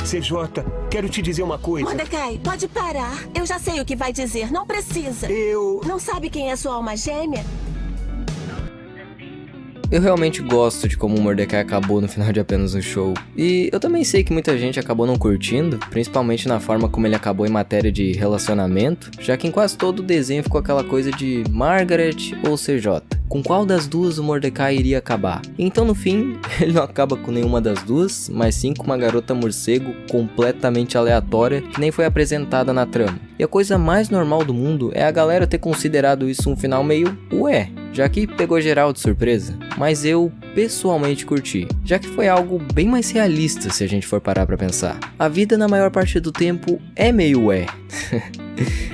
CJ, quero te dizer uma coisa. Mordecai, pode parar. Eu já sei o que vai dizer, não precisa. Não sabe quem é sua alma gêmea? Eu realmente gosto de como o Mordecai acabou no final de apenas um show. E eu também sei que muita gente acabou não curtindo, principalmente na forma como ele acabou em matéria de relacionamento, já que em quase todo o desenho ficou aquela coisa de Margaret ou CJ. Com qual das duas o Mordecai iria acabar? Então no fim, ele não acaba com nenhuma das duas, mas sim com uma garota morcego completamente aleatória que nem foi apresentada na trama. E a coisa mais normal do mundo é a galera ter considerado isso um final meio ué, já que pegou geral de surpresa. Mas eu pessoalmente curti, já que foi algo bem mais realista se a gente for parar pra pensar. A vida na maior parte do tempo é meio ué.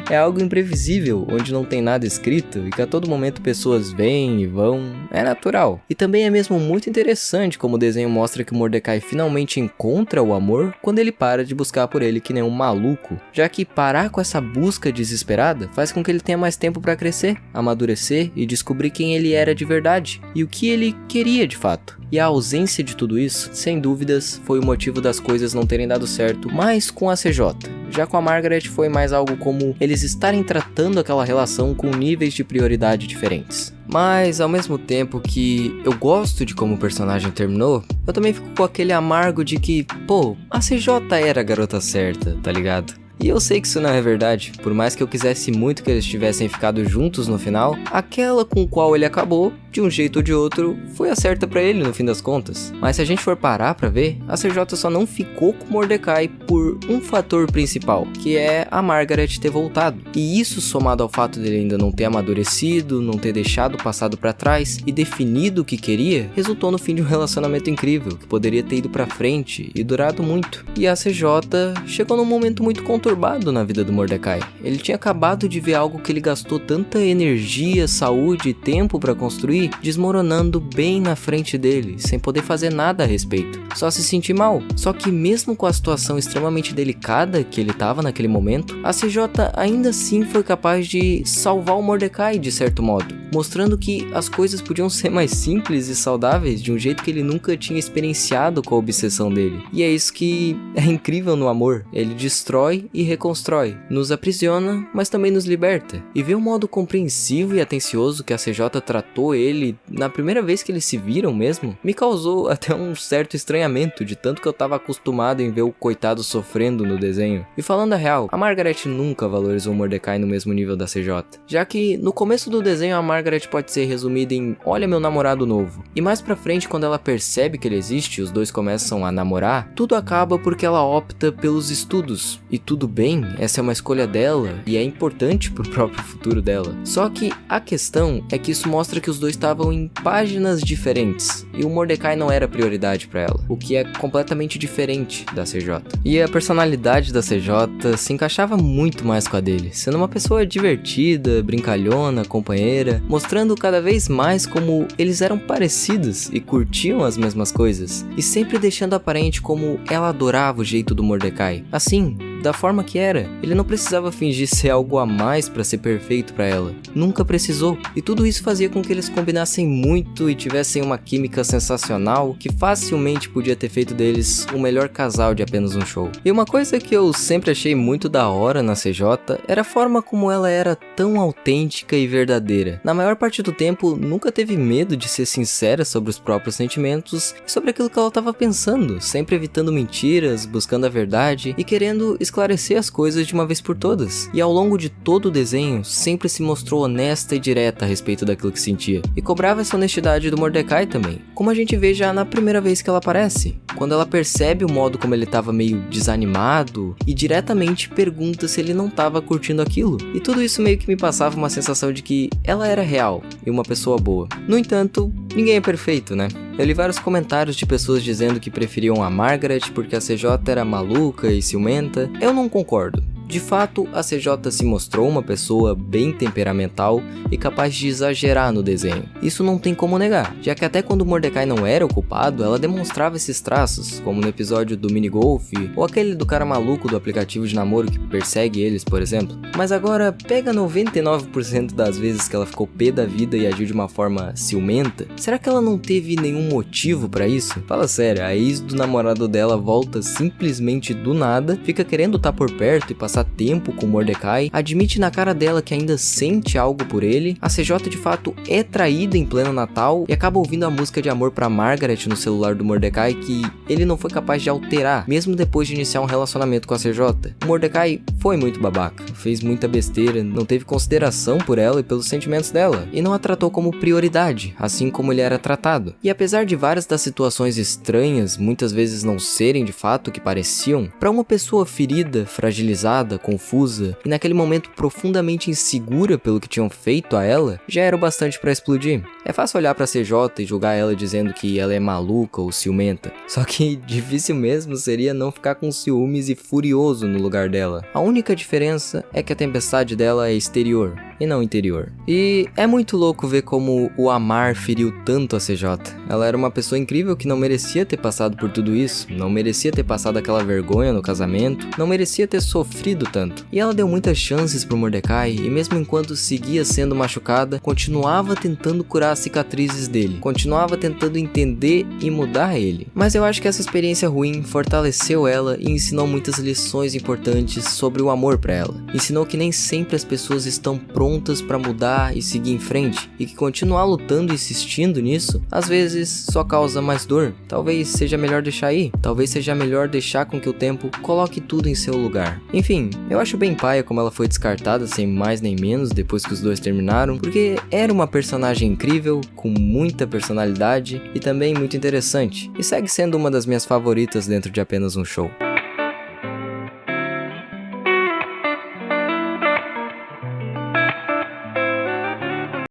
É algo imprevisível, onde não tem nada escrito e que a todo momento pessoas vêm e vão, é natural. E também é mesmo muito interessante como o desenho mostra que o Mordecai finalmente encontra o amor quando ele para de buscar por ele que nem um maluco, já que parar com essa busca desesperada faz com que ele tenha mais tempo para crescer, amadurecer e descobrir quem ele era de verdade e o que ele queria de fato. E a ausência de tudo isso, sem dúvidas, foi o motivo das coisas não terem dado certo mais com a CJ. Já com a Margaret foi mais algo como eles estarem tratando aquela relação com níveis de prioridade diferentes. Mas ao mesmo tempo que eu gosto de como o personagem terminou, eu também fico com aquele amargo de que, pô, a CJ era a garota certa, tá ligado? E eu sei que isso não é verdade, por mais que eu quisesse muito que eles tivessem ficado juntos no final, aquela com qual ele acabou, de um jeito ou de outro, foi a certa pra ele no fim das contas. Mas se a gente for parar pra ver, a CJ só não ficou com Mordecai por um fator principal, que é a Margaret ter voltado. E isso somado ao fato dele ainda não ter amadurecido, não ter deixado o passado pra trás e definido o que queria, resultou no fim de um relacionamento incrível, que poderia ter ido pra frente e durado muito. E a CJ chegou num momento muito conturbado na vida do Mordecai. Ele tinha acabado de ver algo que ele gastou tanta energia, saúde e tempo pra construir, desmoronando bem na frente dele, sem poder fazer nada a respeito, só se sentir mal. Só que mesmo com a situação extremamente delicada que ele tava naquele momento, a CJ ainda assim foi capaz de salvar o Mordecai de certo modo, mostrando que as coisas podiam ser mais simples e saudáveis de um jeito que ele nunca tinha experienciado com a obsessão dele. E é isso que é incrível no amor, ele destrói e reconstrói, nos aprisiona, mas também nos liberta. E ver o modo compreensivo e atencioso que a CJ tratou ele na primeira vez que eles se viram mesmo, me causou até um certo estranhamento de tanto que eu tava acostumado em ver o coitado sofrendo no desenho. E falando a real, a Margaret nunca valorizou o Mordecai no mesmo nível da CJ, já que no começo do desenho a Margaret pode ser resumida em olha meu namorado novo, e mais pra frente quando ela percebe que ele existe e os dois começam a namorar, tudo acaba porque ela opta pelos estudos, e tudo bem, essa é uma escolha dela e é importante pro próprio futuro dela. Só que a questão é que isso mostra que os dois estavam em páginas diferentes e o Mordecai não era prioridade pra ela, o que é completamente diferente da CJ. E a personalidade da CJ se encaixava muito mais com a dele, sendo uma pessoa divertida, brincalhona, companheira, mostrando cada vez mais como eles eram parecidos e curtiam as mesmas coisas, e sempre deixando aparente como ela adorava o jeito do Mordecai. Assim, da forma que era, ele não precisava fingir ser algo a mais pra ser perfeito pra ela. Nunca precisou. E tudo isso fazia com que eles combinassem muito e tivessem uma química sensacional que facilmente podia ter feito deles o melhor casal de apenas um show. E uma coisa que eu sempre achei muito da hora na CJ era a forma como ela era tão autêntica e verdadeira. Na maior parte do tempo, nunca teve medo de ser sincera sobre os próprios sentimentos e sobre aquilo que ela estava pensando, sempre evitando mentiras, buscando a verdade e querendo esclarecer as coisas de uma vez por todas. E ao longo de todo o desenho, sempre se mostrou honesta e direta a respeito daquilo que sentia. E cobrava essa honestidade do Mordecai também, como a gente vê já na primeira vez que ela aparece, quando ela percebe o modo como ele estava meio desanimado e diretamente pergunta se ele não estava curtindo aquilo. E tudo isso meio que me passava uma sensação de que ela era real e uma pessoa boa. No entanto, ninguém é perfeito, né? Eu li vários comentários de pessoas dizendo que preferiam a Margaret porque a CJ era maluca e ciumenta. Eu não concordo. De fato, a CJ se mostrou uma pessoa bem temperamental e capaz de exagerar no desenho. Isso não tem como negar, já que até quando Mordecai não era o culpado, ela demonstrava esses traços, como no episódio do minigolf, ou aquele do cara maluco do aplicativo de namoro que persegue eles, por exemplo. Mas agora, pega 99% das vezes que ela ficou pé da vida e agiu de uma forma ciumenta, será que ela não teve nenhum motivo pra isso? Fala sério, a ex do namorado dela volta simplesmente do nada, fica querendo estar por perto e passar tempo com Mordecai, admite na cara dela que ainda sente algo por ele, a CJ de fato é traída em pleno Natal e acaba ouvindo a música de amor pra Margaret no celular do Mordecai que ele não foi capaz de alterar, mesmo depois de iniciar um relacionamento com a CJ. O Mordecai foi muito babaca, fez muita besteira, não teve consideração por ela e pelos sentimentos dela, e não a tratou como prioridade, assim como ele era tratado. E apesar de várias das situações estranhas muitas vezes não serem de fato o que pareciam, para uma pessoa ferida, fragilizada, confusa e naquele momento profundamente insegura pelo que tinham feito a ela, já era o bastante para explodir. É fácil olhar pra CJ e julgar ela dizendo que ela é maluca ou ciumenta, só que difícil mesmo seria não ficar com ciúmes e furioso no lugar dela. A única diferença é que a tempestade dela é exterior e não interior. E é muito louco ver como o amar feriu tanto a CJ. Ela era uma pessoa incrível que não merecia ter passado por tudo isso, não merecia ter passado aquela vergonha no casamento, não merecia ter sofrido tanto. E ela deu muitas chances pro Mordecai e mesmo enquanto seguia sendo machucada, continuava tentando curar as cicatrizes dele, continuava tentando entender e mudar ele. Mas eu acho que essa experiência ruim fortaleceu ela e ensinou muitas lições importantes sobre o amor pra ela. Ensinou que nem sempre as pessoas estão prontas pra mudar e seguir em frente, e que continuar lutando e insistindo nisso, às vezes só causa mais dor. Talvez seja melhor deixar ir, talvez seja melhor deixar com que o tempo coloque tudo em seu lugar. Enfim, eu acho bem paia como ela foi descartada sem mais nem menos depois que os dois terminaram, porque era uma personagem incrível, com muita personalidade e também muito interessante, e segue sendo uma das minhas favoritas dentro de Apenas um Show.